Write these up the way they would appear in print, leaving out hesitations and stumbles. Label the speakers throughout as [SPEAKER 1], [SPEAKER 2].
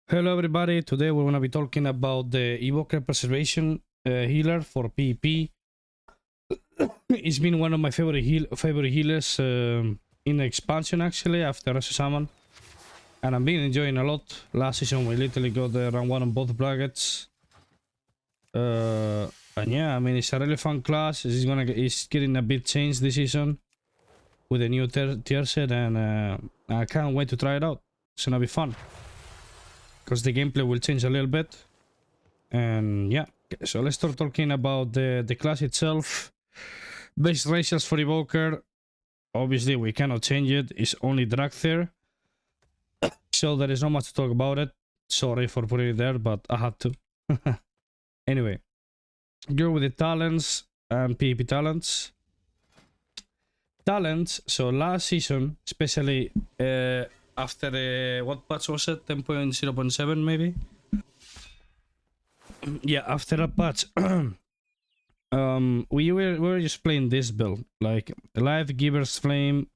[SPEAKER 1] Hello everybody, today we're going to be talking about the Evoker Preservation healer for PvP. It's been one of my favorite healers in the expansion actually after Rescue Summon. And I've been enjoying a lot. Last season we literally got the round 1 on both brackets. And yeah, I mean it's a really fun class. It's getting a bit changed this season with a new tier set, and I can't wait to try it out. It's gonna be fun because the gameplay will change a little bit. And yeah, so let's start talking about the class itself. Base racials for Evoker, obviously we cannot change it. It's only drag there, so there is not much to talk about it. Sorry for putting it there, but I had to. Anyway, go with the talents and PvP talents. So last season, especially after what patch was it? 10.0.7 maybe? Yeah, after that patch, we were just playing this build, like Life Giver's Flame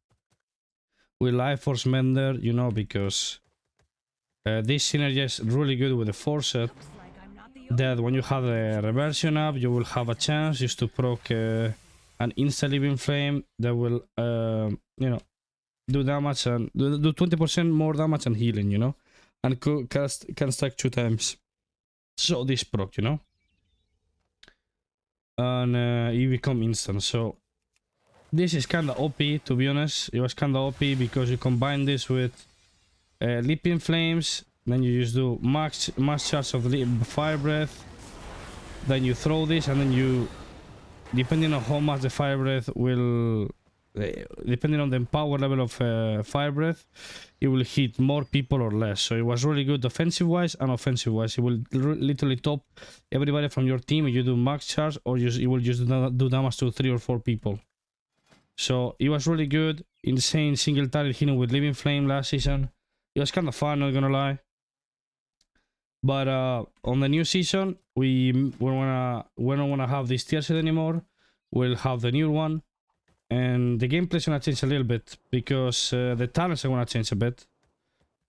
[SPEAKER 1] with Life Force Mender, you know, because this synergy is really good with the Force set. That when you have the reversion up, you will have a chance just to proc an insta living flame that will, you know, do damage and do 20% more damage and healing, you know, and can stack 2 times. So this proc, you know, and you become instant. So this is kinda OP, to be honest. It was kinda OP because you combine this with Leaping Flames, then you just do max charge of Fire Breath, then you throw this, and then you, depending on how much the Fire Breath will, depending on the power level of Fire Breath, it will hit more people or less. So it was really good offensive wise and offensive wise. It will literally top everybody from your team if you do max charge, or it will just do damage to 3 or 4 people. So it was really good. Insane single target healing with Living Flame last season. It was kind of fun, not gonna lie. But on the new season, we don't wanna have this tier set anymore. We'll have the new one, and the gameplay is gonna change a little bit because the talents are gonna change a bit.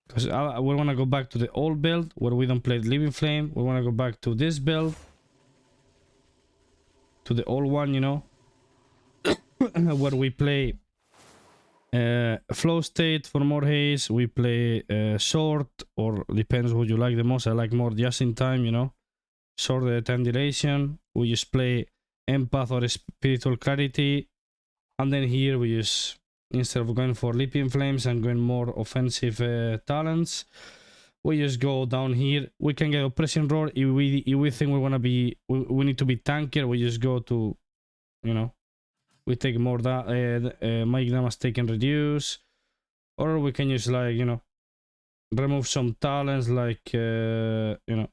[SPEAKER 1] Because we wanna go back to the old build where we don't play Living Flame. We wanna go back to this build, to the old one, you know, where we play Flow State for more haste. We play Sword, or depends what you like the most. I like more just in time, you know, Sword time duration. We just play Empath or Spiritual Clarity, and then here we just, instead of going for Leaping Flames and going more offensive talents, we just go down here. We can get Oppression Roar if we think we we need to be tankier. We just go to, you know, we take more magic damage taken reduce, or we can use, like, you know, remove some talents, like you know,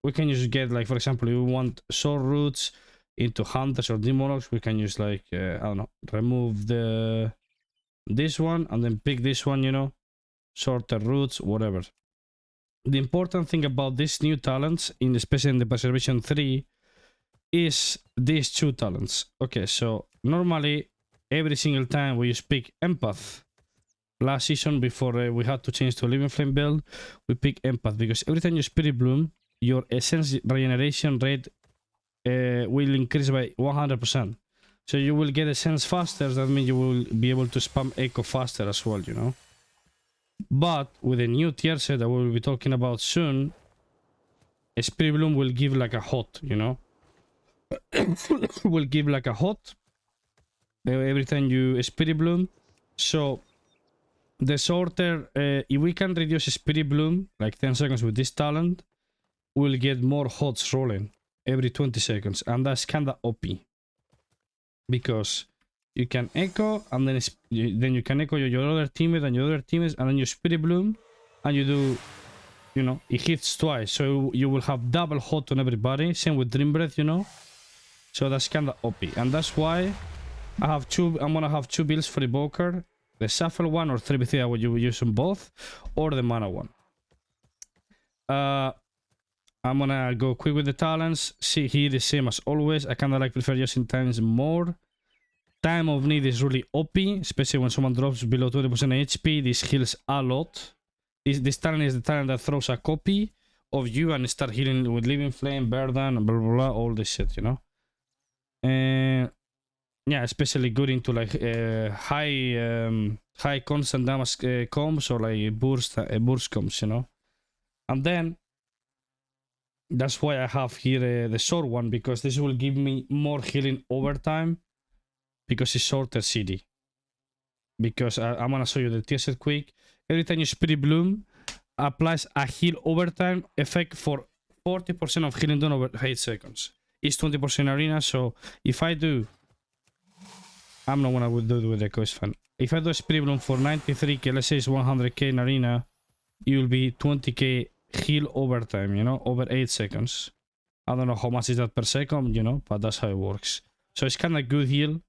[SPEAKER 1] we can just get, like, for example, if we want Sword Roots into Hunters or Demonox, we can use, like, I don't know, remove this one and then pick this one, you know, shorter roots, whatever. The important thing about these new talents, especially in the Preservation 3, is these 2 talents. Okay, so normally every single time we just pick Empath. Last season, before we had to change to a Living Flame build, we pick Empath because every time you Spirit Bloom, your essence regeneration rate will increase by 100%. So you will get essence faster. That means you will be able to spam Echo faster as well, you know. But with a new tier set that we'll be talking about soon, a Spirit Bloom will give like a hot, you know. Will give like a hot every time you Spirit Bloom. So the shorter, if we can reduce Spirit Bloom like 10 seconds with this talent, we'll get more hots rolling every 20 seconds, and that's kinda OP because you can echo, and then you can echo your other teammate and your other teammates, and then you Spirit Bloom and you do, you know, it hits twice, so you will have double hot on everybody. Same with Dream Breath, you know. So that's kind of OP, and that's why I'm gonna have 2 builds for Evoker: the Shuffle one or 3v3. I would use them both, or the Mana one. I'm gonna go quick with the talents. See here the same as always. I kinda like prefer using times more. Time of Need is really OP, especially when someone drops below 20% HP. This heals a lot. this talent is the talent that throws a copy of you and start healing with living flame, burden, blah blah blah, all this shit, you know. And yeah, especially good into like high constant damage combs or like burst combs, you know. And then that's why I have here the sword one, because this will give me more healing over time because it's shorter CD. Because I'm gonna show you the tier set quick. Every time you Spirit Bloom, applies a heal overtime effect for 40% of healing done over 8 seconds. It's 20% arena, so if I do, I'm not gonna do it with the Coast Fan. If I do a Spirit Bloom for 93k, let's say it's 100k in arena, it will be 20k heal overtime, you know, over 8 seconds. I don't know how much is that per second, you know, but that's how it works. So it's kind of good heal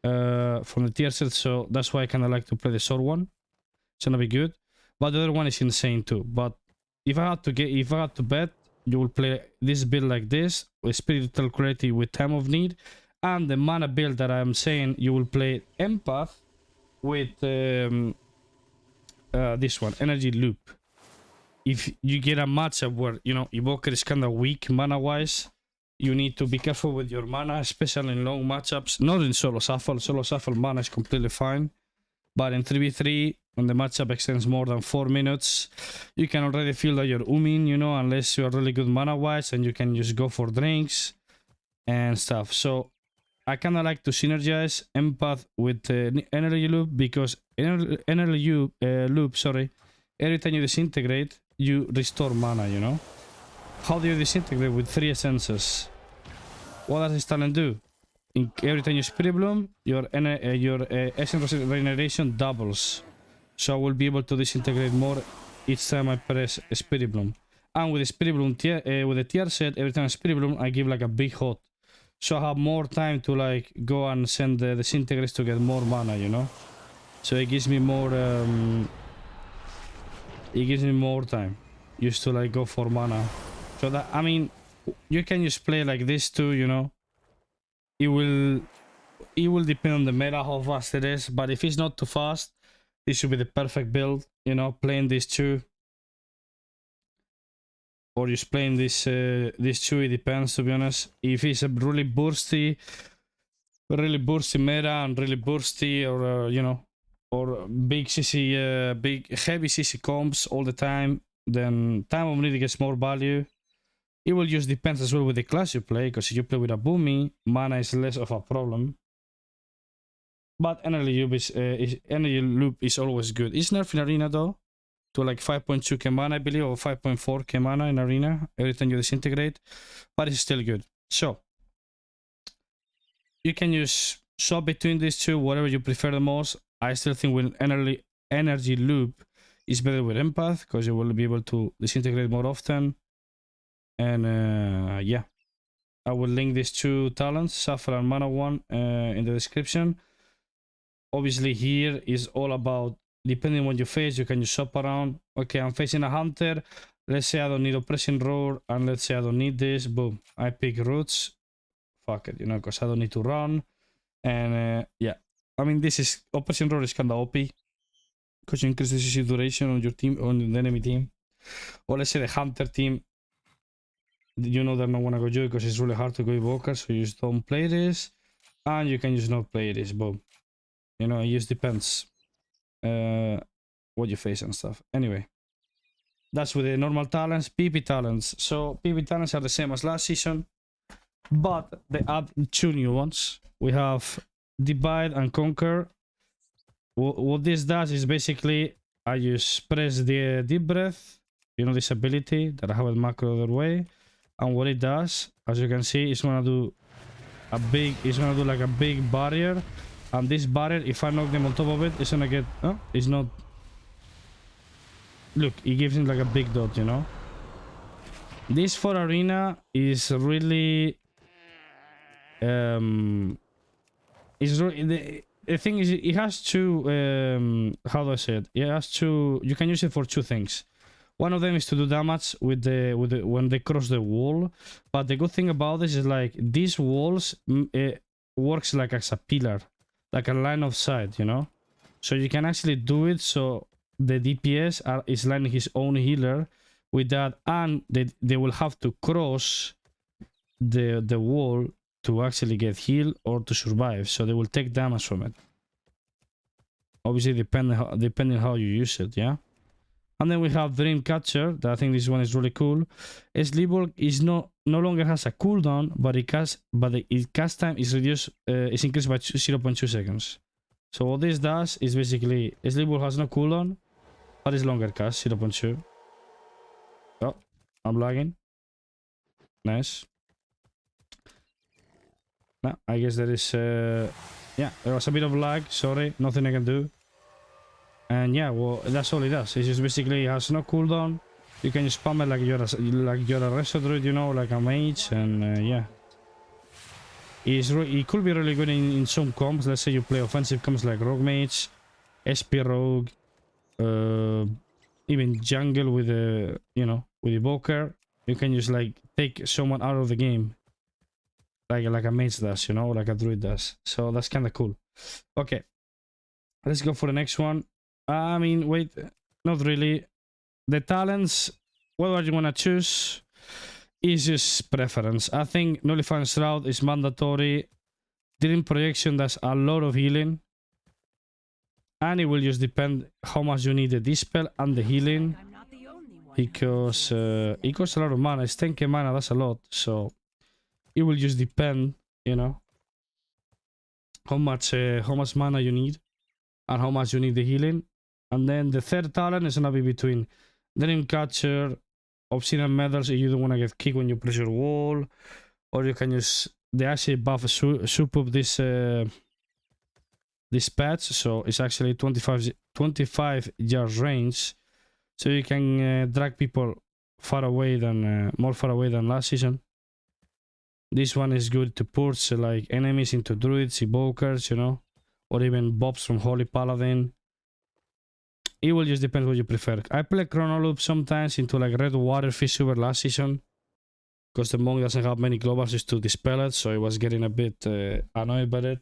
[SPEAKER 1] from the tier set, so that's why I kind of like to play the sword one. It's gonna be good, but the other one is insane too. But if I had to bet, you will play this build like this with spiritual clarity with time of need, and the mana build that I'm saying you will play empath with this one, energy loop. If you get a matchup where, you know, Evoker is kind of weak mana wise, you need to be careful with your mana, especially in long matchups. Not in solo shuffle. Solo shuffle mana is completely fine, but in 3v3, when the matchup extends more than 4 minutes, you can already feel that you're umming, you know, unless you're really good mana wise, and you can just go for drinks and stuff. So I kind of like to synergize empath with energy loop, because energy loop, sorry, every time you disintegrate, you restore mana, you know. How do you disintegrate? With 3 essences. What does this talent do? Every time you Spirit Bloom, your essence regeneration doubles. So I will be able to disintegrate more each time I press Spirit Bloom. And with the Spirit Bloom with the tier set, every time I Spirit Bloom, I give like a big hot. So I have more time to like go and send the disintegrates to get more mana, you know. So it gives me more time used to like go for mana. So that, I mean, you can just play like this too, you know. It will depend on the meta how fast it is, but if it's not too fast, this should be the perfect build, you know, playing these two. Or just playing this two, it depends, to be honest. If it's a really bursty meta and really bursty, or you know, or big CC, big heavy CC comps all the time, then time of need gets more value. It will just depend as well with the class you play, because if you play with a Boomy, mana is less of a problem. But energy loop is always good. It's nerfed in arena though, to like 5.2k mana, I believe, or 5.4k mana in arena every time you disintegrate, but it's still good. So you can use swap between these two, whatever you prefer the most. I still think with energy loop is better with empath, because you will be able to disintegrate more often. And yeah, I will link these two talents, Suffer and Mana one, in the description. Obviously here is all about, depending on what you face, you can just shop around. Okay, I'm facing a hunter, let's say I don't need oppressing roar, and let's say I don't need this, boom, I pick roots, fuck it, you know, because I don't need to run. And yeah, I mean, this is, oppressing roar is kind of OP, because you increase the CC duration on your team, on the enemy team. Or let's say the hunter team, you know they're not gonna go you because it's really hard to go Evoker, so you just don't play this, and you can just not play this, boom. You know, it just depends what you face and stuff. Anyway, that's with the normal talents. PP talents, so PP talents are the same as last season, but they add 2 new ones. We have Divide and Conquer. What this does is basically I just press the deep breath, you know, this ability that I have with macro the other way. And what it does, as you can see, it's gonna do like a big barrier. And this barrier, if I knock them on top of it, it's gonna get, it's not, look, it gives him like a big dot, you know. This for arena is really, the thing is, it has two, how do I say it? It has two, you can use it for 2 things. One of them is to do damage with the when they cross the wall. But the good thing about this is like these walls works like as a pillar, like a line of sight, you know. So you can actually do it so the DPS is lining his own healer with that, and they will have to cross the wall to actually get healed or to survive, so they will take damage from it. Obviously, depending how you use it, yeah. And then we have Dreamcatcher. I think this one is really cool. Sleepwalk is no longer has a cooldown, but its cast time is reduced, is increased by 0.2 seconds. So what this does is basically Sleepwalk has no cooldown, but it's longer cast, 0.2. Oh, I'm lagging. Nice. No, I guess there is yeah, there was a bit of lag, sorry, nothing I can do. And yeah, well, that's all it does. It's just basically it has no cooldown. You can just spam it like you're a resto druid, you know, like a mage, and yeah. It could be really good in some comps. Let's say you play offensive comps like Rogue Mage, SP Rogue, even jungle with a, you know, with Evoker. You can just like take someone out of the game, like a mage does, you know, like a druid does. So that's kind of cool. Okay, let's go for the next one. I mean, wait, not really. The talents, whether you want to choose, is just preference. I think Nullifying Shroud is mandatory. Dream Projection does a lot of healing. And it will just depend how much you need the dispel and the healing. Because it costs a lot of mana. It's 10k mana, that's a lot. So it will just depend, you know, how much mana you need and how much you need the healing. And then the third talent is gonna be between Dreamcatcher, Obsidian Medals if you don't want to get kicked when you press your wall, or you can use, they actually buff soup up this patch, so it's actually 25 yards range, so you can drag people far away than more far away than last season. This one is good to purge like enemies into druids, evokers, you know, or even bobs from Holy Paladin. It will just depend what you prefer. I play Chronoloop sometimes into like Red Water Fish Super last season, because the monk doesn't have many globals to dispel it, so I was getting a bit annoyed by it.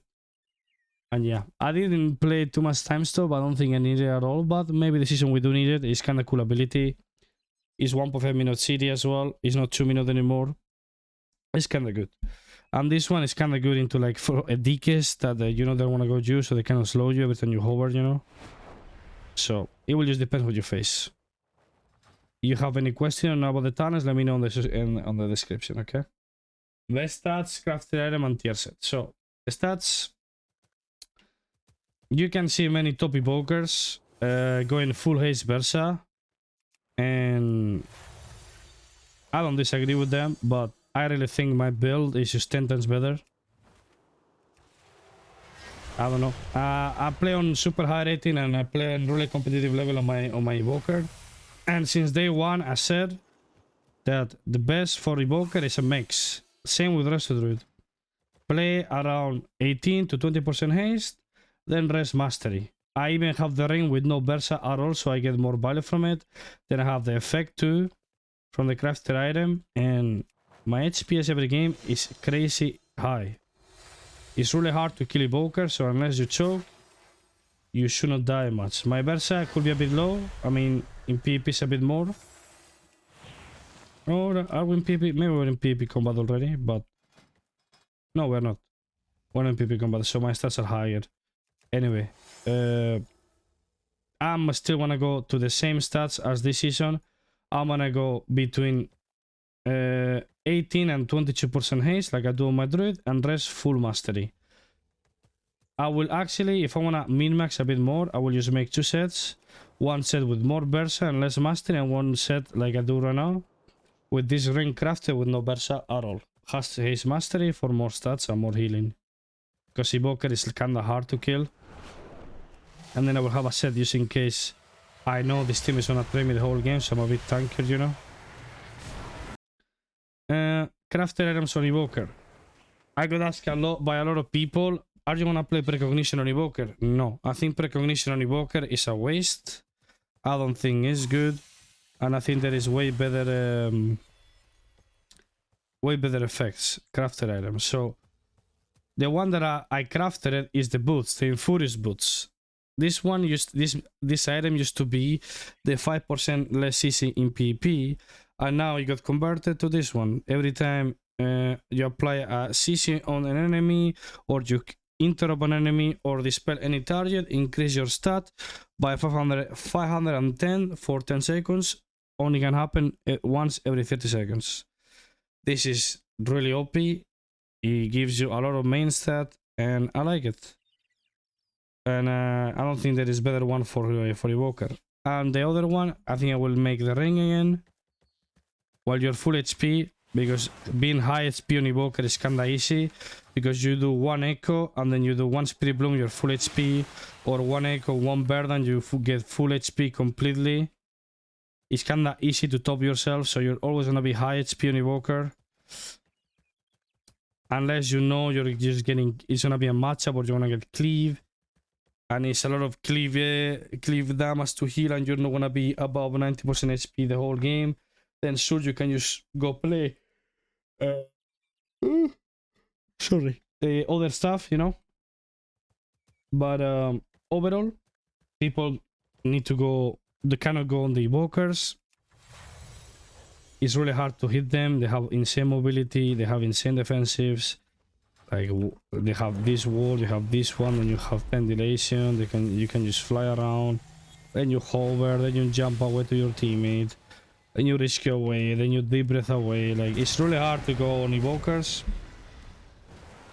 [SPEAKER 1] And yeah, I didn't play too much time stop. I don't think I need it at all, but maybe the season we do need it. It's kind of cool ability. It's 1.5 minute CD as well. It's not 2 minutes anymore. It's kind of good. And this one is kind of good into like for a DKs that you know they want to go use, so they kind of slow you every time you hover, you know. So it will just depend what you face. You have any question about the talents, let me know on the description, okay? The stats, crafted item, and tier set. So the stats, you can see many top evokers going full haste Versa, and I don't disagree with them, but I really think my build is just 10 times better. I don't know. I play on super high rating and I play on really competitive level on my Evoker. And since day one, I said that the best for Evoker is a mix. Same with Resto Druid. Play around 18 to 20% haste, then rest mastery. I even have the ring with no Versa at all, so I get more value from it. Then I have the effect too from the crafted item, and my HPS every game is crazy high. It's really hard to kill Evoker, so unless you choke, you should not die much. My Versa could be a bit low. I mean, in PvP it's a bit more. Or are we in PvP? Maybe we're in PvP combat already, but no, we're not. We're in PvP combat, so my stats are higher. Anyway, I'm still wanna go to the same stats as this season. I'm gonna go between 18 and 22% haste like I do on my druid, and rest full mastery. I will actually, if I wanna min-max a bit more, I will just make 2 sets. One set with more Versa and less mastery, and one set like I do right now with this ring crafted with no Versa at all. Has haste mastery for more stats and more healing, because Evoker is kinda hard to kill. And then I will have a set just in case I know this team is gonna play me the whole game, so I'm a bit tankier, you know. Crafted items on Evoker. I got asked by a lot of people, are you gonna play Precognition on Evoker? No, I think Precognition on Evoker is a waste. I don't think it's good, and I think there is way better effects crafted items. So the one that I crafted is the boots, the Infurious boots. this one this item used to be the 5% less CC in PvP, and now it got converted to this one. Every time you apply a CC on an enemy, or you interrupt an enemy, or dispel any target, increase your stat by 510 for 10 seconds. Only can happen once every 30 seconds. This is really OP. It gives you a lot of main stat, and I like it. And I don't think there is better one for Evoker. And the other one, I think I will make the ring again while you're full HP, because being high HP on Evoker is kinda easy, because you do one echo and then you do one Spirit Bloom, you're full HP, or one echo, one burden, you get full HP completely. It's kinda easy to top yourself, so you're always gonna be high HP on Evoker. Unless you know you're just getting, it's gonna be a matchup or you're gonna get cleave, and it's a lot of cleave damage to heal, and you're not gonna be above 90% HP the whole game. Then sure, you can just go play sorry, the other stuff, you know. But overall, people need to go, they cannot go on the Evokers. It's really hard to hit them. They have insane mobility, they have insane defensives. Like, they have this wall, you have this one, and you have pendulation. You can just fly around, then you hover, then you jump away to your teammate, then you risk away, then you deep breath away. Like, it's really hard to go on Evokers.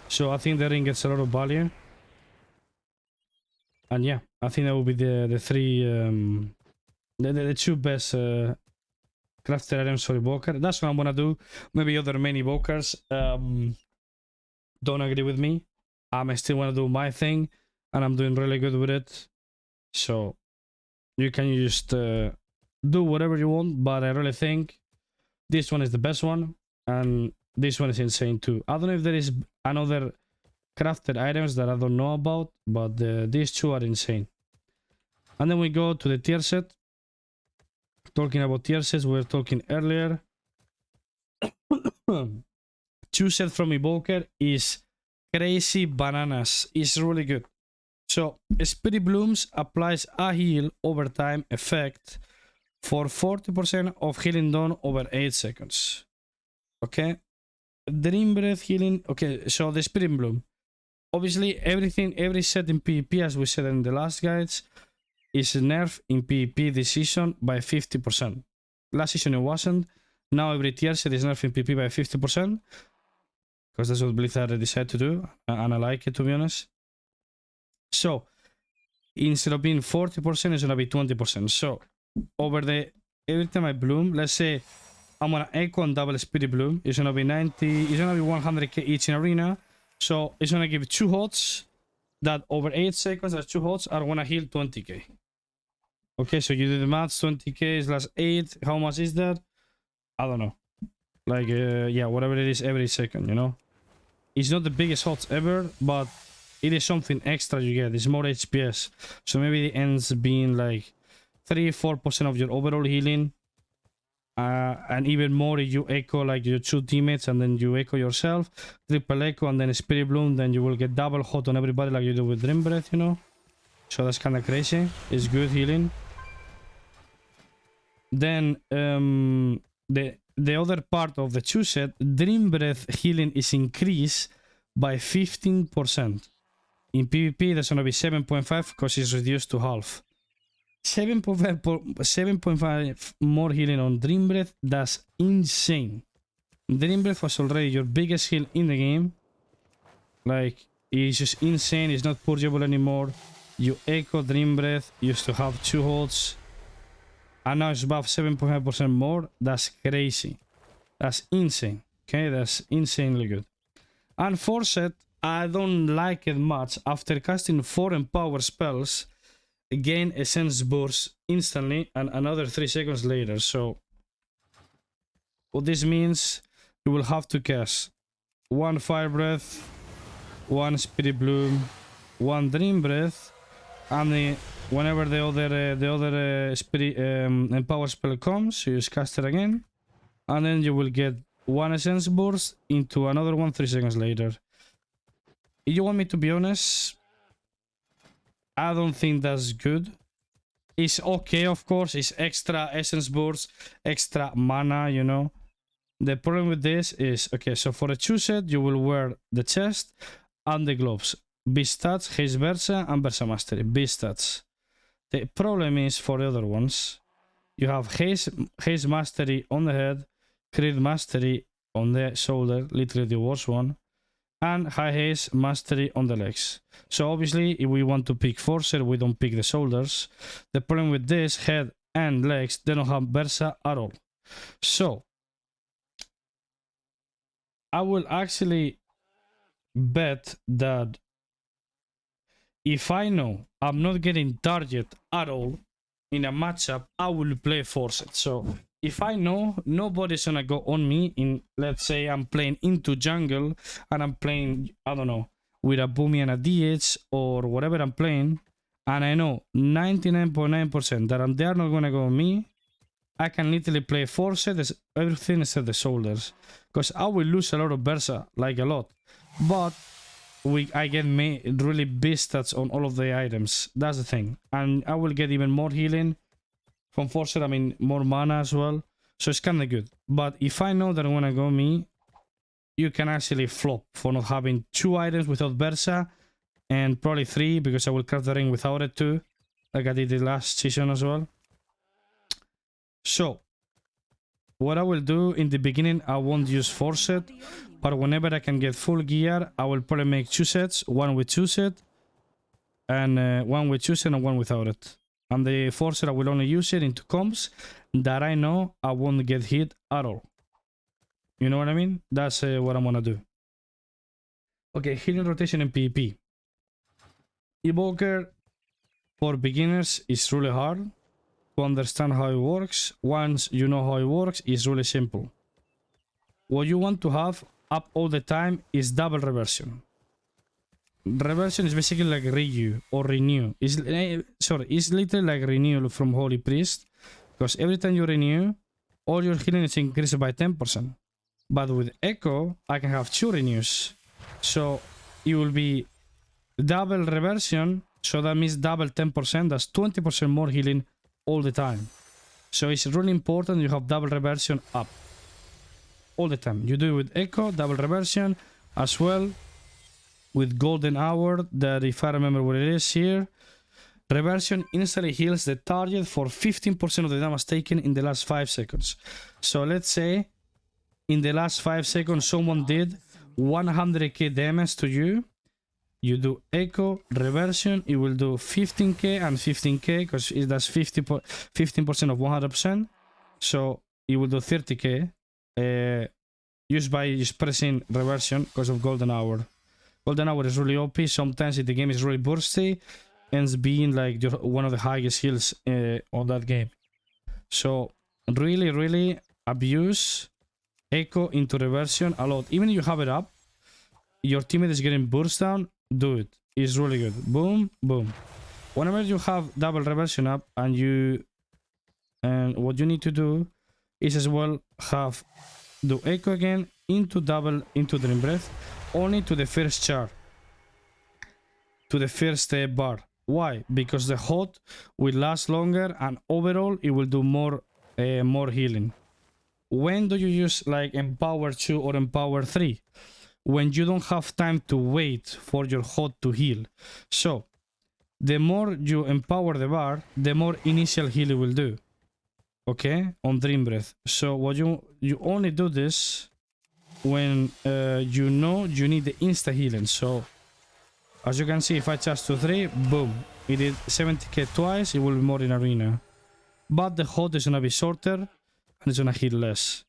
[SPEAKER 1] So I think the ring gets a lot of value. And yeah, I think that will be the three the two best crafted items for Evoker. That's what I'm gonna do. Maybe other main Evokers don't agree with me. I still want to do my thing, and I'm doing really good with it. So you can just do whatever you want, but I really think this one is the best one, and this one is insane too. I don't know if there is another crafted items that I don't know about, but these two are insane. And then we go to the tier set. Talking about tier sets, we were talking earlier. Two set from Evoker is crazy bananas. It's really good. So Spirit Blooms applies a heal over time effect for 40% of healing done over 8 seconds. Okay. Dream Breath healing. Okay, so the Spirit Bloom. Obviously, every set in PvP, as we said in the last guides, is nerfed in PvP this season by 50%. Last season it wasn't. Now every tier set is nerfed in PvP by 50%. Because that's what Blizzard decided to do. And I like it, to be honest. So, instead of being 40%, it's gonna be 20%. So, every time I bloom, let's say I'm gonna echo and double Spirit Bloom, it's gonna be 90, it's gonna be 100k each in arena. So, it's gonna give 2 hots that over 8 seconds, as 2 hots are gonna heal 20k. Okay, so you do the maths, 20k plus 8, how much is that? I don't know. Like, yeah, whatever it is every second, you know? It's not the biggest hots ever, but it is something extra you get. It's more HPS. So maybe it ends being like 3-4% of your overall healing. And even more if you echo like your 2 teammates and then you echo yourself. Triple echo and then a Spirit Bloom, then you will get double hot on everybody like you do with Dream Breath, you know? So that's kind of crazy. It's good healing. Then the other part of the 2 set, Dream Breath healing is increased by 15%. In PvP, that's gonna be 7.5 because it's reduced to half. 7.5 more healing on Dream Breath. That's insane. Dream Breath was already your biggest heal in the game. Like, it's just insane. It's not purgeable anymore. You echo Dream Breath, used to have 2 holds. And now it's above 7.5% more. That's crazy. That's insane. Okay, that's insanely good. And 4 set, I don't like it much. After casting 4 empower spells, gain Essence Burst instantly and another 3 seconds later. So, what this means, you will have to cast 1 Fire Breath, 1 Spirit Bloom, 1 Dream Breath, and whenever the other Spirit Empower spell comes, you just cast it again, and then you will get 1 Essence Burst into another one 3 seconds later. If you want me to be honest, I don't think that's good. It's okay, of course. It's extra essence burst, extra mana, you know. The problem with this is, okay, so for a 2-set, you will wear the chest and the gloves. Beast stats, Haze Versa, and Versa Mastery. Beast stats. The problem is for the other ones, you have Haze Mastery on the head, Crit Mastery on the shoulder, literally the worst one, and High Haze Mastery on the legs. So obviously, if we want to pick Forcer, we don't pick the shoulders. The problem with this, head and legs, they don't have Versa at all. So, I will actually bet that if I know I'm not getting target at all in a matchup, I will play Forced. So if I know nobody's gonna go on me in, let's say I'm playing into jungle and I'm playing, I don't know, with a Boomy and a DH or whatever I'm playing, and I know 99.9% that they are not gonna go on me, I can literally play Forced, everything except the shoulders. Because I will lose a lot of Versa, like a lot. But I get really big stats on all of the items. That's the thing. And I will get even more healing from Forced, I mean more mana as well. So it's kinda good. But if I know that I'm gonna go me, you can actually flop for not having 2 items without Versa. And probably 3, because I will craft the ring without it too. Like I did the last season as well. So, what I will do in the beginning, I won't use Forced, but whenever I can get full gear, I will probably make 2 sets, one with 2 set, and one with 2 set and one without it. And the Forced, I will only use it into comps that I know I won't get hit at all. You know what I mean? That's what I'm gonna do. Okay, healing rotation in PvP. Evoker for beginners is really hard to understand how it works. Once you know how it works, it's really simple. What you want to have up all the time is double reversion. Reversion is basically like Ryu or renew. It's literally like renewal from Holy Priest, because every time you renew, all your healing is increased by 10%. But with Echo, I can have 2 renews, so it will be double reversion. So that means double 10%. That's 20% more healing all the time. So it's really important you have double reversion up all the time. You do it with Echo, double reversion, as well with Golden Hour, that if I remember what it is here, reversion instantly heals the target for 15% of the damage taken in the last 5 seconds. So let's say in the last 5 seconds someone did 100k damage to you. You do Echo, reversion, it will do 15k and 15k, because it does 15% of 100%. So it will do 30k just by just pressing reversion because of Golden Hour. Golden Hour is really OP. Sometimes if the game is really bursty, ends being like one of the highest heals on that game. So really, really abuse Echo into reversion a lot. Even if you have it up, your teammate is getting burst down, do it. It's really good. Boom, boom. Whenever you have double reversion up and what you need to do is as well do Echo again into Dream Breath, only to the first char, to the first bar. Why? Because the hot will last longer and overall it will do more healing. When do you use like Empower 2 or Empower 3? When you don't have time to wait for your hot to heal. So the more you empower the bar, the more initial heal it will do. Okay, on Dream Breath. So what you only do this when you know you need the insta healing. So as you can see, if I charge to 3, boom, it did 70k twice. It will be more in arena, but the hot is gonna be shorter and it's gonna heal less.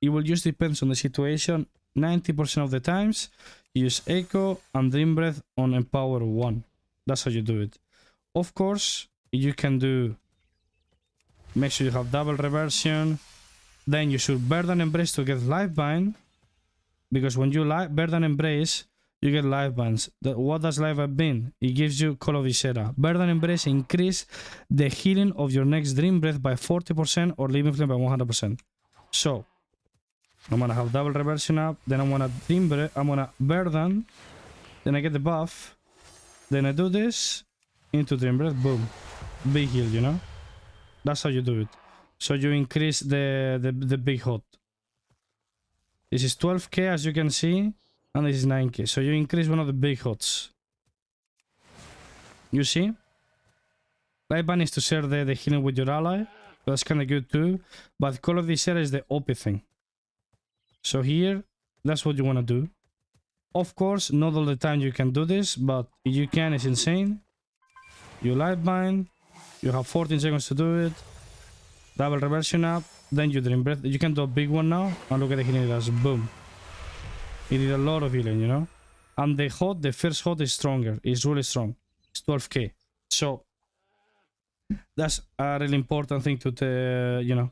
[SPEAKER 1] It will just depends on the situation. 90% of the times, use Echo and Dream Breath on Empower 1. That's how you do it. Of course, you can do, make sure you have double reversion. Then you should Burden Embrace to get Life Bind, because when you Burden Embrace, you get Life Binds. What does Life Bind mean? It gives you Call of Viscera. Burden Embrace increase the healing of your next Dream Breath by 40% or Living Flame by 100%. So I'm gonna have double reversion up, then I'm gonna Dream Breath, I'm gonna Burden, then I get the buff, then I do this, into dream breath, boom, big heal, you know. That's how you do it. So you increase the big hot. This is 12k as you can see, and this is 9k. So you increase one of the big hots. You see? Light is to share the healing with your ally. That's kind of good too. But Call of the Share is the OP thing. So here, that's what you want to do. Of course, not all the time you can do this, but if you can, it's insane. You light bind. You have 14 seconds to do it. Double reversion up. Then you dream breath. You can do a big one now. And look at the healing it does. Boom. It did a lot of healing, you know. And the hot, the first hot is stronger. It's really strong. It's 12k. So that's a really important thing to, you know,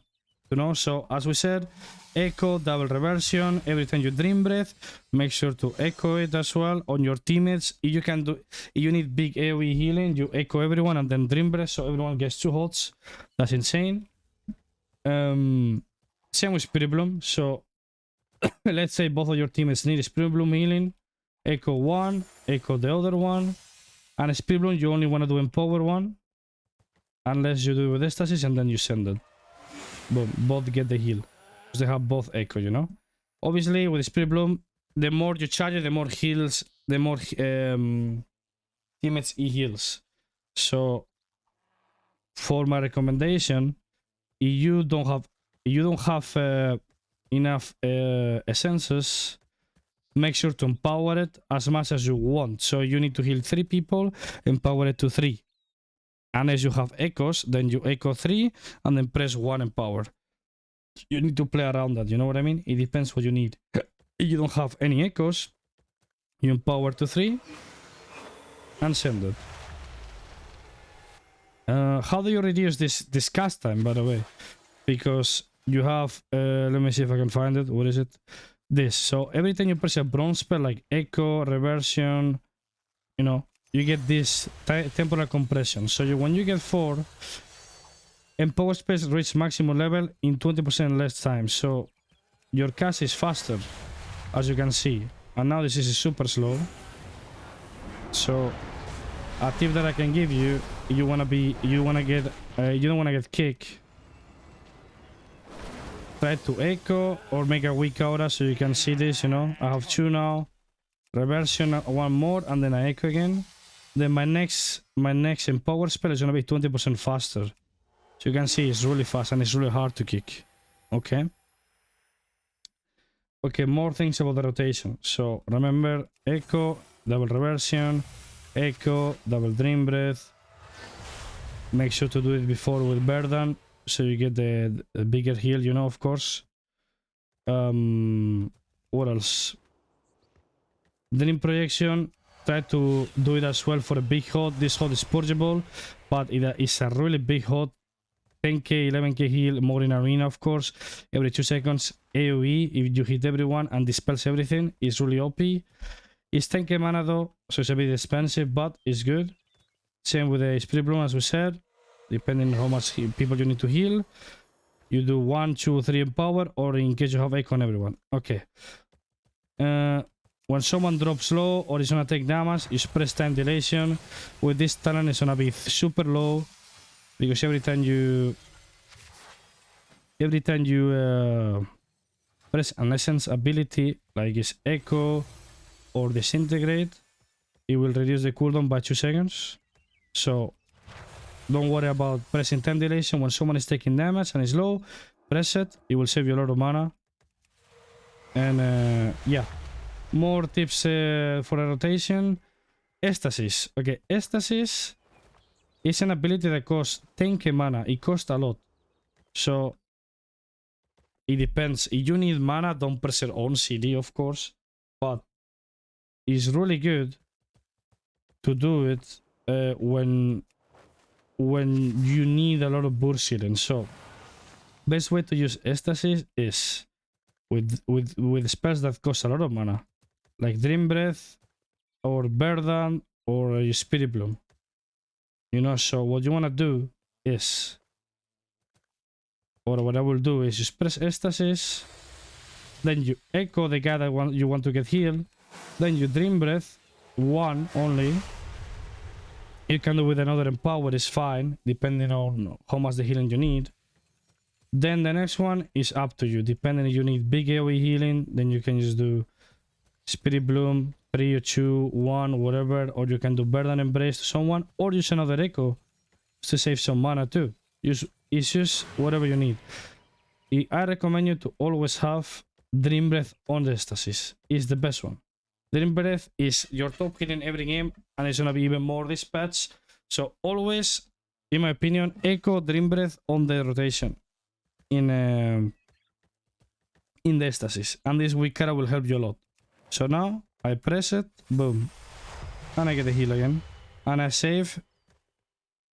[SPEAKER 1] to know. So as we said, echo, double reversion. Every time you dream breath, make sure to echo it as well on your teammates. If you can do, if you need big AoE healing, you echo everyone and then dream breath, so everyone gets 2 hots. That's insane. Same with Spirit Bloom. So let's say both of your teammates need Spirit Bloom healing. Echo one, echo the other one. And Spirit Bloom, you only want to do Empower one. Unless you do it with Ecstasis and then you send it. Boom, both get the heal. Because they have both echo, you know. Obviously, with Spirit Bloom, the more you charge it, the more heals, the more teammates he heals. So, for my recommendation, if you don't have enough essences, make sure to empower it as much as you want. So you need to heal 3 people, empower it to 3. And as you have echoes, then you echo 3 and then press 1 empower. You need to play around that, you know what I mean? It depends what you need. If you don't have any echoes, you empower to 3 and send it. How do you reduce this cast time, by the way? Because you have, let me see if I can find it. What is it? This. So every time you press a bronze spell like echo, reversion, you know, you get this temporal compression. So when you get 4, empower spells reach maximum level in 20% less time. So your cast is faster, as you can see. And now this is super slow. So a tip that I can give you, you don't want to get kicked. Try to echo or make a weak aura so you can see this, you know. I have 2 now. Reversion 1 more and then I echo again. Then my next empower spell is gonna be 20% faster. So you can see it's really fast and it's really hard to kick. Okay. Okay, more things about the rotation. So remember, echo, double reversion, echo, double dream breath. Make sure to do it before with burden, so you get the bigger heal, you know, of course. What else? Dream projection. Try to do it as well for a big hot. This hot is purgeable, but it's a really big hot. 10k, 11k heal, more in arena, of course. Every 2 seconds. AoE, if you hit everyone and dispels everything, is really OP. It's 10k mana though, so it's a bit expensive, but it's good. Same with the Spirit Bloom, as we said. Depending on how much people you need to heal. You do 1, 2, 3 empower, or in case you have echo on everyone. Okay. When someone drops low or is gonna take damage, you press time dilation. With this talent, it's gonna be super low, because every time you press an essence ability like is echo or disintegrate, it will reduce the cooldown by 2 seconds. So don't worry about pressing time dilation. When someone is taking damage and is low, press it. It will save you a lot of mana. And yeah. More tips for a rotation. Ecstasis. Okay, Ecstasis is an ability that costs 10k mana. It costs a lot. So it depends. If you need mana, don't press it on CD, of course. But it's really good to do it when you need a lot of burst healing. So best way to use Ecstasis is with spells that cost a lot of mana, like Dream Breath or Burden or Spirit Bloom. You know, so what you want to do is, or what I will do is, just press Ecstasis, then you echo the guy that you want to get healed, then you Dream Breath 1 only, You can do with another empower, is fine, depending on how much the healing you need. Then the next one is up to you. Depending if you need big AoE healing, then you can just do Spirit Bloom, 3 or 2, 1, whatever, or you can do Burden Embrace to someone, or use another Echo to save some mana too. It's just whatever you need. I recommend you to always have Dream Breath on the Stasis. It's the best one. Dream Breath is your top hit in every game, and it's gonna be even more this patch. So always, in my opinion, Echo Dream Breath on the rotation in the Stasis, and this weak Kara will help you a lot. So now I press it, boom, and I get the heal again, and I save.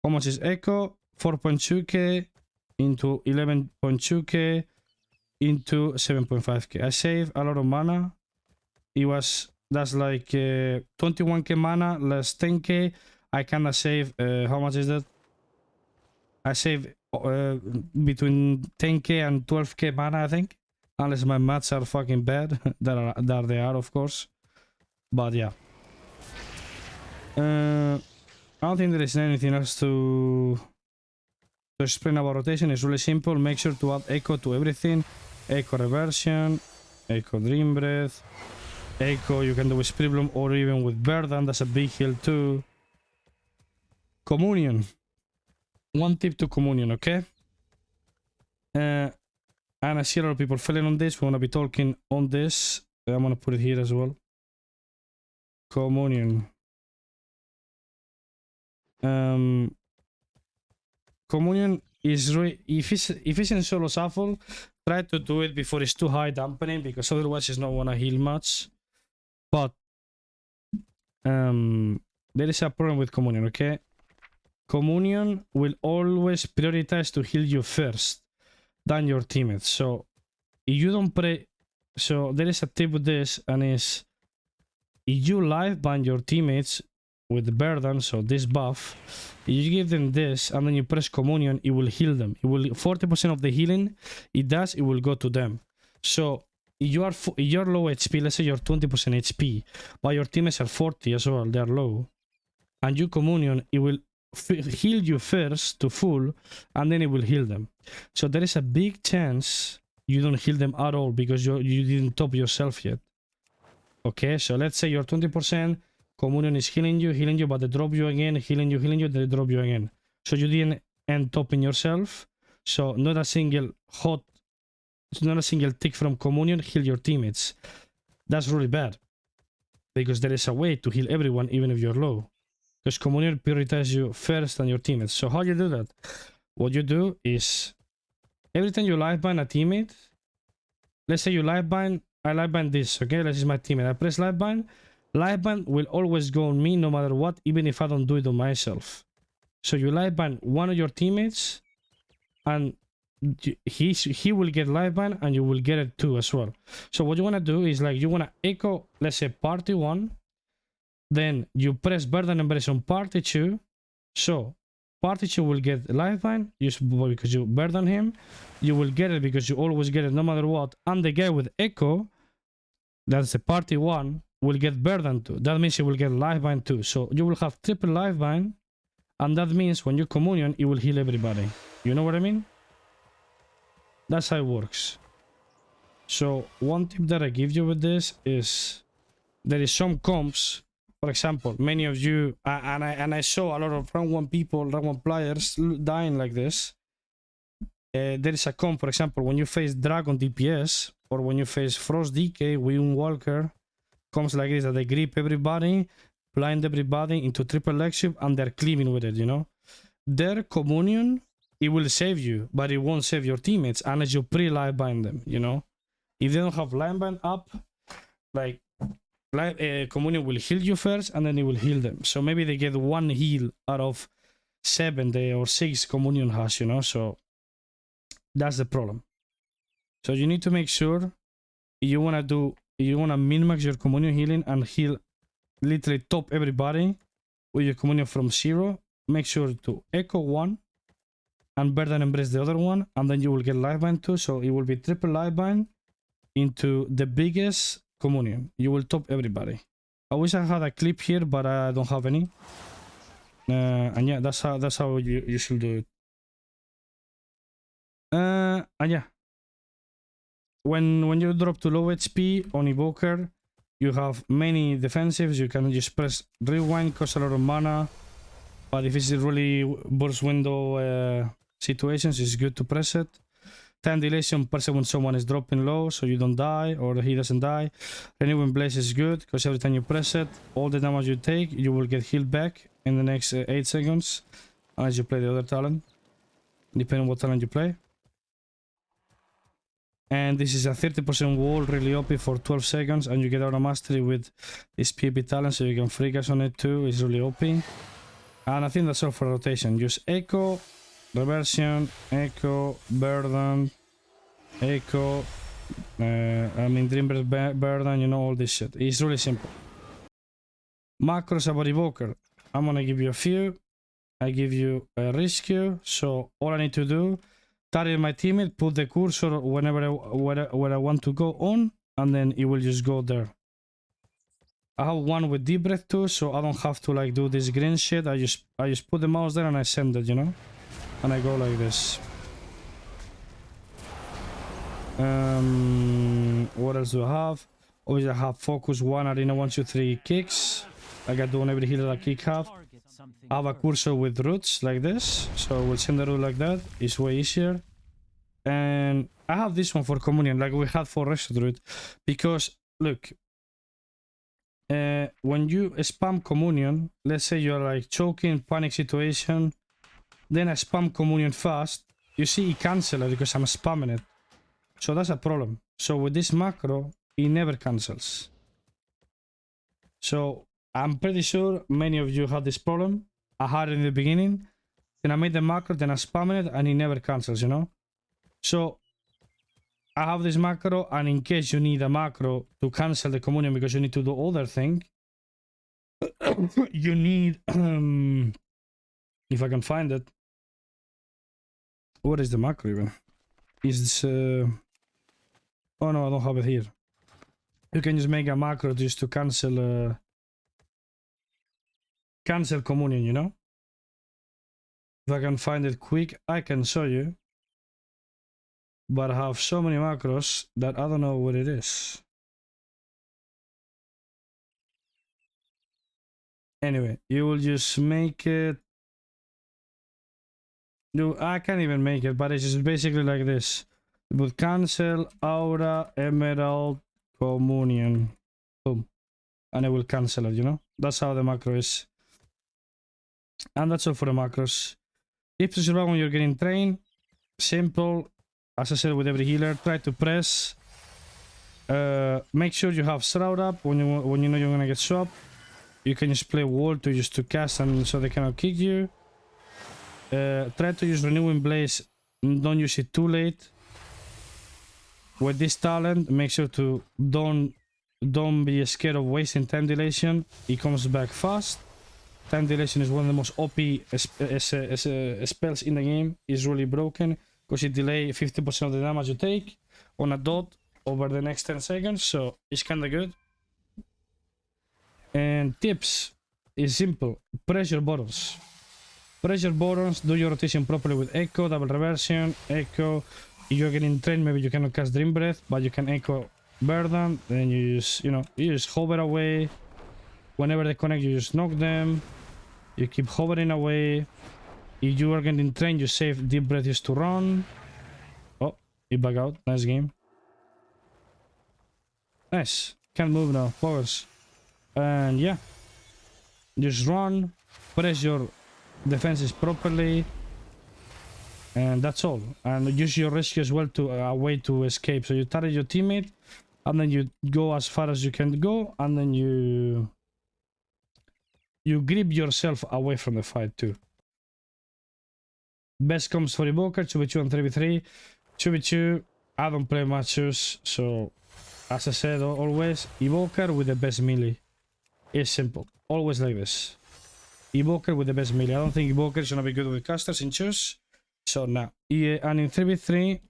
[SPEAKER 1] How much is Echo? 4.2k into 11.2k into 7.5k. I save a lot of mana. That's like 21k mana less 10k. I kinda save how much is that? I save between 10k and 12k mana, I think, unless my maths are fucking bad. that they are, of course, but yeah. I don't think there is anything else to explain about rotation. It's really simple. Make sure to add Echo to everything. Echo Reversion, Echo Dream Breath, Echo you can do with Spirit Bloom or even with Burden. That's a big heal too. Communion. One tip to Communion, okay? And I see a lot of people failing on this. We want to be talking on this. I'm going to put it here as well. Communion. Communion is really, if it's in solo shuffle, try to do it before it's too high dampening, because otherwise it's not gonna heal much. But there is a problem with Communion, okay? Communion will always prioritize to heal you first than your teammates. So if you don't pray, so there is a tip with this, and is if you live bind your teammates with the Burden, so this buff, you give them this and then you press Communion, it will heal them. It will 40% of the healing it does, it will go to them. So if you're low HP, let's say you're 20% HP, but your teammates are 40 as well, they're low, and you Communion, it will heal you first to full, and then it will heal them. So there is a big chance you don't heal them at all because you didn't top yourself yet. Okay, so let's say you're 20%, Communion is healing you, but they drop you again, healing you, they drop you again. So you didn't end topping yourself. So not a single tick from Communion heal your teammates. That's really bad, because there is a way to heal everyone even if you're low, because Communion prioritizes you first than your teammates. So how you do that? What you do is every time you live bind a teammate, let's say you live bind, I live bind this, okay? This is my teammate. I press live bind. Live bind will always go on me no matter what, even if I don't do it on myself. So you live bind one of your teammates, and he will get live bind, and you will get it too as well. So what you want to do is, like, you want to echo, let's say party 1, then you press Burden Embrace on party 2. So party 2 will get live bind because you burden him. You will get it because you always get it no matter what. And the guy with echo, that's the party 1, will get burden too. That means he will get live bind too. So you will have triple live bind, and that means when you Communion, it will heal everybody. You know what I mean? That's how it works. So one tip that I give you with this is there is some comps. For example, many of you and I saw a lot of rank 1 people, rank 1 players dying like this. There is a comp, for example, when you face Dragon DPS or when you face Frost DK, Walker, comes like this, that they grip everybody, blind everybody into triple leg sweep, and they're cleaving with it, you know. Their Communion, it will save you, but it won't save your teammates unless you pre-live bind them, you know. If they don't have live bind up, like Communion will heal you first, and then it will heal them. So maybe they get 1 heal out of 7 or 6 Communion has, you know. So that's the problem. So you need to make sure you want to min-max your Communion healing and heal, literally top everybody with your Communion from 0. Make sure to echo 1 and Burden Embrace the other one, and then you will get live bind too. So it will be triple live bind into the biggest Communion. You will top everybody. I wish I had a clip here, but I don't have any. And yeah, that's how you should do it. And yeah, when you drop to low HP on Evoker, you have many defensives. You can just press rewind, cost a lot of mana. But if it's really burst window situations, it's good to press it. 10 dilation per second when someone is dropping low, so you don't die or he doesn't die. Renewing Blaze is good because every time you press it, all the damage you take, you will get healed back in the next 8 seconds, unless you play the other talent, depending on what talent you play. And this is a 30% wall, really OP for 12 seconds, and you get Aura Mastery with this PP talent, so you can free cast on it too. It's really OP. And I think that's all for rotation. Use Echo, Reversion, Echo, Burden, Echo, Dream Breath, Burden, you know, all this shit. It's really simple. Macros about Evoker. I'm gonna give you a few. I give you a rescue, so all I need to do, target my teammate, put the cursor whenever where I want to go on, and then it will just go there. I have one with deep breath too, so I don't have to like do this green shit. I just put the mouse there and I send it, you know, and I go like this. What else do I have? Obviously I have focus 1, arena 1, 2, 3 kicks. Like I do on every healer I kick have. I have a cursor with roots like this, so we'll send the root like that. It's way easier. And I have this one for communion, like we had for rest root, because look. When you spam communion, let's say you're like choking, panic situation, then I spam communion fast, you see it cancels it because I'm spamming it. So that's a problem. So with this macro, it never cancels. So I'm pretty sure many of you had this problem. I had it in the beginning, then I made the macro, then I spam it, and it never cancels, you know? So I have this macro, and in case you need a macro to cancel the communion because you need to do other thing, you need, if I can find it, what is the macro even? Is this, oh no, I don't have it here. You can just make a macro just to cancel, cancel communion, you know? If I can find it quick, I can show you. But I have so many macros that I don't know what it is. Anyway, you will just make it. No, I can't even make it, but it's just basically like this. But cancel Aura Emerald Communion. Boom. And it will cancel it, you know? That's how the macro is. And that's all for the macros. If to survive when you're getting trained, simple. As I said with every healer, try to press. Make sure you have Shroud up when you know you're gonna get swapped. You can just play wall to cast and so they cannot kick you. Try to use Renewing Blaze. Don't use it too late. With this talent, make sure to don't be scared of wasting time dilation. It comes back fast. Time dilation is one of the most OP spells in the game. It's really broken because it delays 50% of the damage you take on a dot over the next 10 seconds, so it's kinda good. And tips is simple. Press your buttons. Press your buttons, do your rotation properly with Echo, double reversion, Echo. If you're getting trained, maybe you cannot cast Dream Breath, but you can Echo Burden, then you just, you just hover away. Whenever they connect, you just knock them. You keep hovering away. If you are getting trained, you save Deep Breath just to run. Oh, he back out. Nice game. Nice. Can't move now. Powers. And yeah. Just run. Press your defenses properly. And that's all. And use your rescue as well to a way to escape. So you target your teammate. And then you go as far as you can go. And then you grip yourself away from the fight too. Best comes for Evoker, 2v2 and 3v3. 2v2, I don't play matches, so as I said always, Evoker with the best melee. It's simple, always like this. Evoker with the best melee. I don't think Evoker is gonna be good with casters in choose, so now. Yeah, and in 3v3,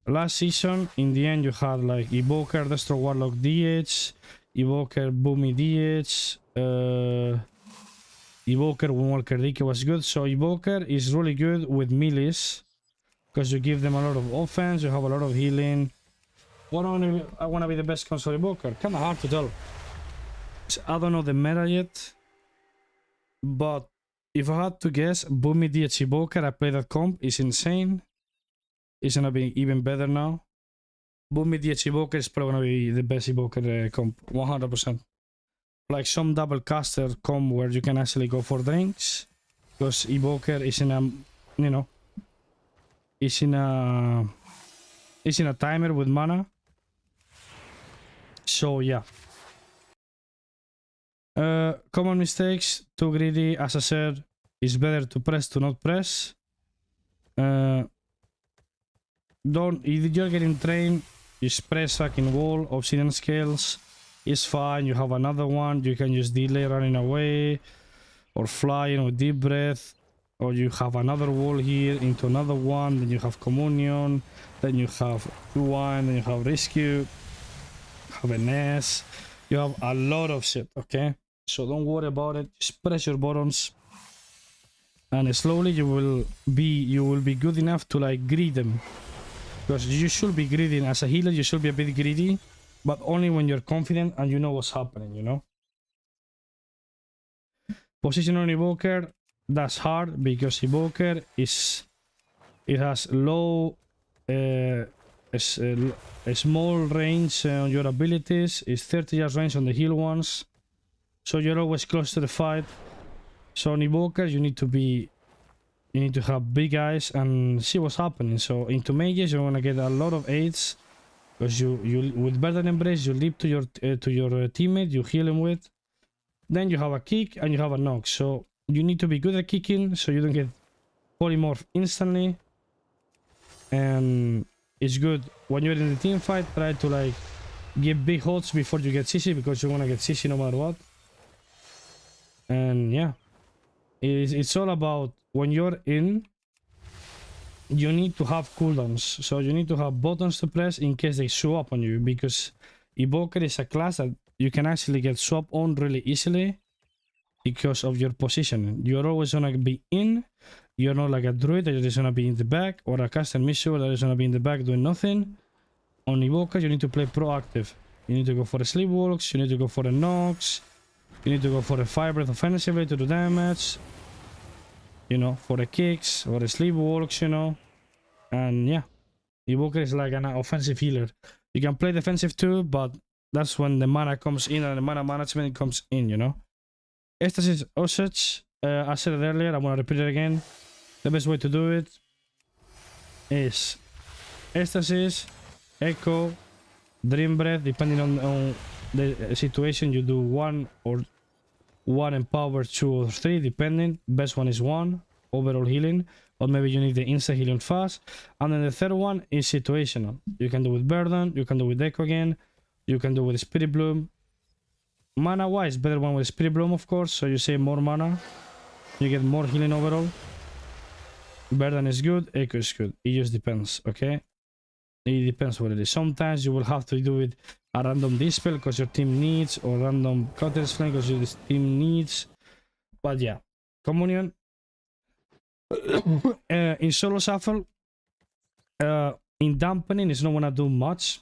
[SPEAKER 1] last season, in the end, you had like Evoker, Destro Warlock, DH, Evoker, Boomy DH, Evoker, Walker DK was good. So Evoker is really good with melees because you give them a lot of offense, you have a lot of healing. What I want to be the best console Evoker? Kind of hard to tell. I don't know the meta yet, but if I had to guess, Boomy DH Evoker, I play that comp, is insane. It's gonna be even better now. Boomy DH Evoker is probably gonna be the best Evoker comp, 100%. Like some double caster comp where you can actually go for drinks, because Evoker is in a, you know, is in a timer with mana. So yeah. Common mistakes, too greedy. As I said, it's better to press to not press. If you're getting trained, just press fucking wall, obsidian scales. It's fine. You have another one. You can just delay running away or flying with deep breath. Or you have another wall here into another one. Then you have communion. Then you have one. Then you have rescue. Have an S. You have a lot of shit. Okay. So don't worry about it. Just press your buttons, and slowly you will be good enough to like greed them. Because you should be greedy as a healer. You should be a bit greedy, but only when you're confident and you know what's happening. You know. Position on Evoker, that's hard because Evoker has low, a small range on your abilities. It's 30 yards range on the heal ones. So you're always close to the fight. So on Evoker, you need to have big eyes and see what's happening. So into mages, you're gonna get a lot of aids because you with Burden Embrace, you leap to your teammate, you heal him with. Then you have a kick and you have a knock. So you need to be good at kicking so you don't get polymorph instantly. And it's good when you're in the team fight. Try to like give big holds before you get CC because you wanna get CC no matter what. And yeah, it's all about when you're in, you need to have cooldowns. So you need to have buttons to press in case they show up on you, because Evoker is a class that you can actually get swapped on really easily because of your position. You're always gonna be in. You're not like a druid that is gonna be in the back, or a caster Mishu that is gonna be in the back doing nothing. On Evoker, you need to play proactive. You need to go for the sleepwalks. You need to go for the knocks. You need to go for the fire breath offensively to do damage. You know, for the kicks or the sleepwalks, you know. And yeah, Evoker is like an offensive healer. You can play defensive too, but that's when the mana comes in and the mana management comes in, you know. Estasis Osage, I said it earlier, I'm gonna repeat it again. The best way to do it is Estasis, Echo, Dream Breath, depending on the situation. You do one Empower, 2 or 3, depending. Best one is 1, overall healing, or maybe you need the insta healing fast. And then the third one is situational. You can do with Burden, you can do with Echo again, you can do with Spirit Bloom. Mana wise, better one with Spirit Bloom, of course, so you save more mana, you get more healing overall. Burden is good, Echo is good. It just depends, okay? It depends what it is. Sometimes you will have to do it a random dispel because your team needs, or random counter flame because your team needs. But yeah, Communion. In solo shuffle, in dampening, it's not gonna do much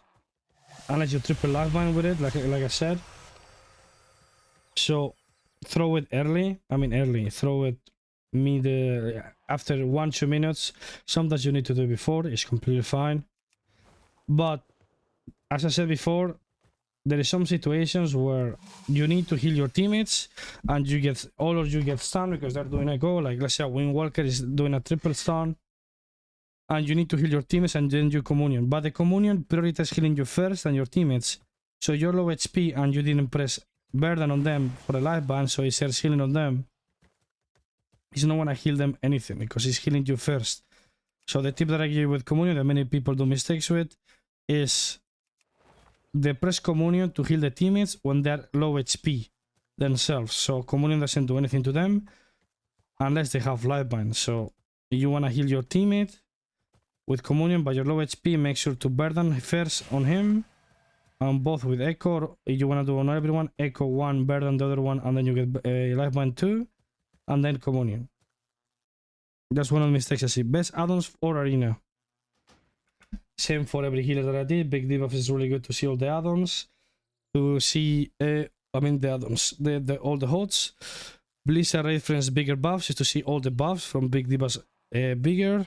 [SPEAKER 1] unless you triple lifeline with it, like I said. So throw it early. I mean early. Throw it after 1-2 minutes. Sometimes you need to do it before. It's completely fine. But as I said before, there is some situations where you need to heal your teammates and all of you get stunned because they're doing a go. Like let's say a Windwalker is doing a triple stun and you need to heal your teammates and then you communion. But the communion prioritizes healing you first and your teammates. So you're low HP and you didn't press Burden on them for a life ban, so it starts healing on them. He's not gonna heal them anything because he's healing you first. So the tip that I give you with communion that many people do mistakes with is they press communion to heal the teammates when they're low HP themselves. So communion doesn't do anything to them unless they have lifeline. So you want to heal your teammate with communion, but you're low HP, make sure to burden first on him and both with Echo. Or if you want to do on everyone, Echo one better than the other one, and then you get Lifebind 2, and then Communion. That's one of the mistakes I see. Best add-ons or Arena. Same for every healer that I did. Big debuff is really good to see all the add-ons. To see, the add-ons, all the HOTS. Blizzard reference bigger buffs is to see all the buffs from big debuffs bigger.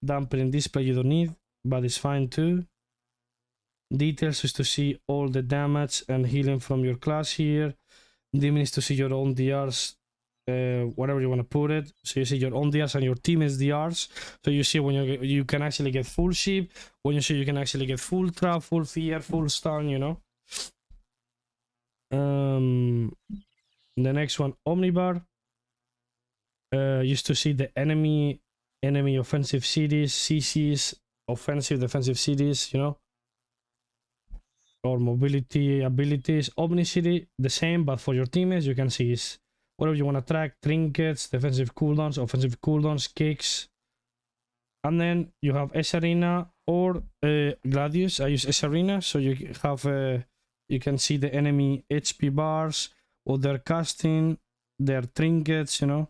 [SPEAKER 1] Dampening display you don't need, but it's fine too. Details is to see all the damage and healing from your class here. Demon is to see your own DRs, whatever you want to put it. So you see your own DRs and your teammates DRs. So you see when you can actually get full ship, when you see you can actually get full trap, full fear, full stun, you know. The next one, Omnibar. Used to see the enemy offensive cities, CCs, offensive, defensive cities, you know. Or mobility abilities. Omnicity, the same, but for your teammates, you can see is whatever you want to track, trinkets, defensive cooldowns, offensive cooldowns, kicks. And then you have S Arena or Gladius. I use S Arena, so you have you can see the enemy HP bars, what they're casting, their trinkets, you know.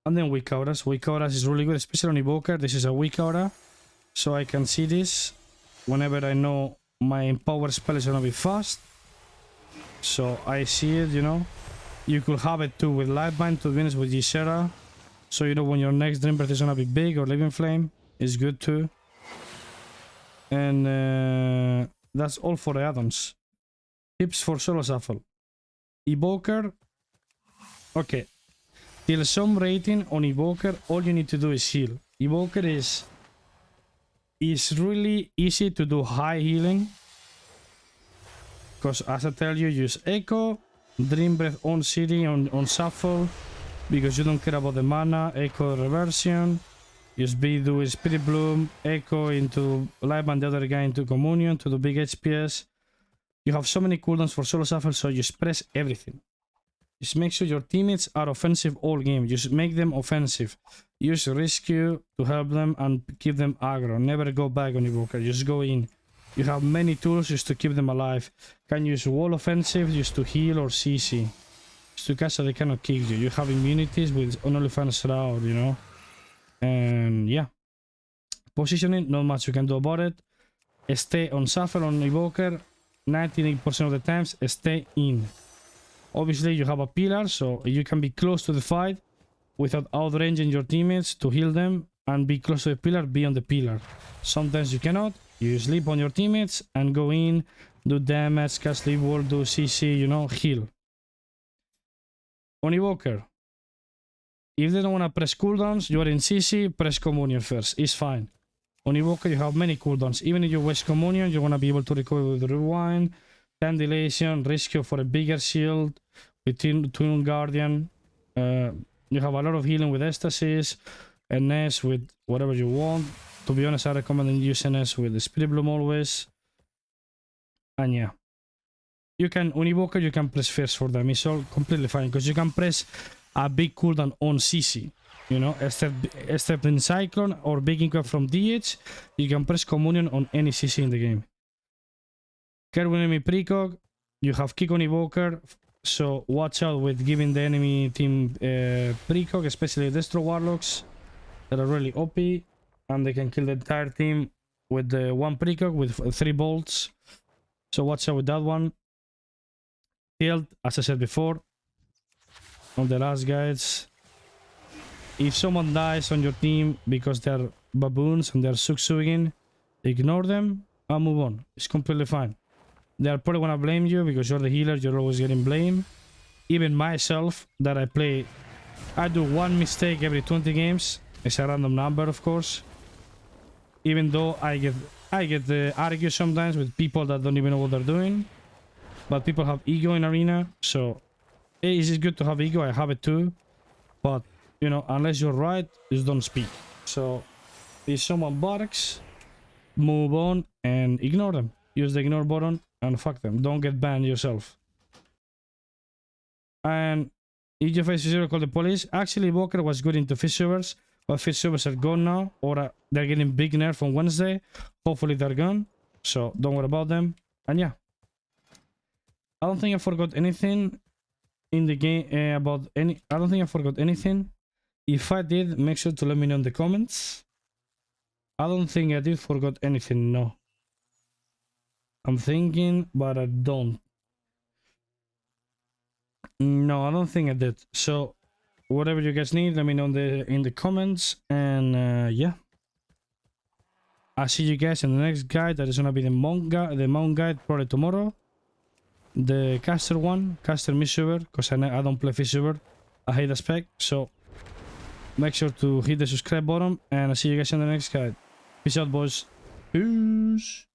[SPEAKER 1] And then weak auras. Weak auras is really good, especially on Evoker. This is a weak aura, so I can see this whenever I know my empower spell is gonna be fast. So I see it, you know. You could have it too with Lightbind, to be honest, with Ysera. So you know when your next Dream Breath is gonna be big, or Living Flame is good too. And that's all for the add-ons. Tips for solo shuffle. Evoker. Okay. Till some rating on Evoker, all you need to do is heal. Evoker is really easy to do high healing. Because as I tell you, use Echo, Dream Breath on City, on Shuffle, because you don't care about the mana, Echo Reversion. Use Bidu, Spirit Bloom, Echo into Lightbind, the other guy into Communion to do big HPS. You have so many cooldowns for solo shuffle, so just press everything. Just make sure your teammates are offensive all game. Just make them offensive. Use Rescue to help them and keep them aggro. Never go back on Evoker. Just go in. You have many tools just to keep them alive. Can use Wall Offensive just to heal or CC. Just to catch so they cannot kick you. You have immunities with Onlyfans Shroud, you know. And yeah. Positioning, not much you can do about it. Stay on Shuffle on Evoker. 98% of the times, stay in. Obviously, you have a pillar, so you can be close to the fight without outranging your teammates to heal them, and be close to the pillar, be on the pillar. Sometimes you cannot. You sleep on your teammates and go in, do damage, cast Leaf Wall, do CC, you know, heal. On Evoker, if they don't want to press cooldowns, you are in CC, press Communion first. It's fine. On Evoker, you have many cooldowns. Even if you waste Communion, you want to be able to recover with Rewind, Time Dilation, Rescue for a bigger shield, with Twin Guardian. You have a lot of healing with Estasis, NS with whatever you want. To be honest, I recommend using NS with the Spirit Bloom always. And yeah. You can, on Evoker, you can press first for them. It's all completely fine, because you can press a big cooldown on CC. You know, except in Cyclone or Big Inquire from DH, you can press Communion on any CC in the game. Carry enemy precog, you have kick on Evoker, so watch out with giving the enemy team precog, especially Destro Warlocks that are really OP, and they can kill the entire team with the one precog with 3 bolts. So watch out with that one. Tilt, as I said before, on the last guides. If someone dies on your team because they're baboons and they're sugsuging, ignore them and move on. It's completely fine. They're probably gonna blame you because you're the healer, you're always getting blamed. Even myself, that I do one mistake every 20 games. It's a random number, of course. Even though I get argue sometimes with people that don't even know what they're doing. But people have ego in Arena, so it is good to have ego. I have it too. But you know, unless you're right, just don't speak. So if someone barks, move on and ignore them. Use the ignore button and fuck them. Don't get banned yourself. And if you face zero, call the police. Actually, Evoker was good into fish servers, but fish servers are gone now, or they're getting big nerf on Wednesday. Hopefully they're gone. so don't worry about them. And yeah, I don't think I forgot anything in the game about any. I don't think I forgot anything. If I did, make sure to let me know in the comments. I don't think I did forgot anything. No, I'm thinking, but I don't. No, I don't think I did. So whatever you guys need, let me know in the comments. And yeah, I'll see you guys in the next guide. That is gonna be the mount guide probably tomorrow. The caster one, caster Misuber, because I don't play Fisuber. I hate the spec, so make sure to hit the subscribe button, and I'll see you guys in the next guide. Peace out, boys. Peace.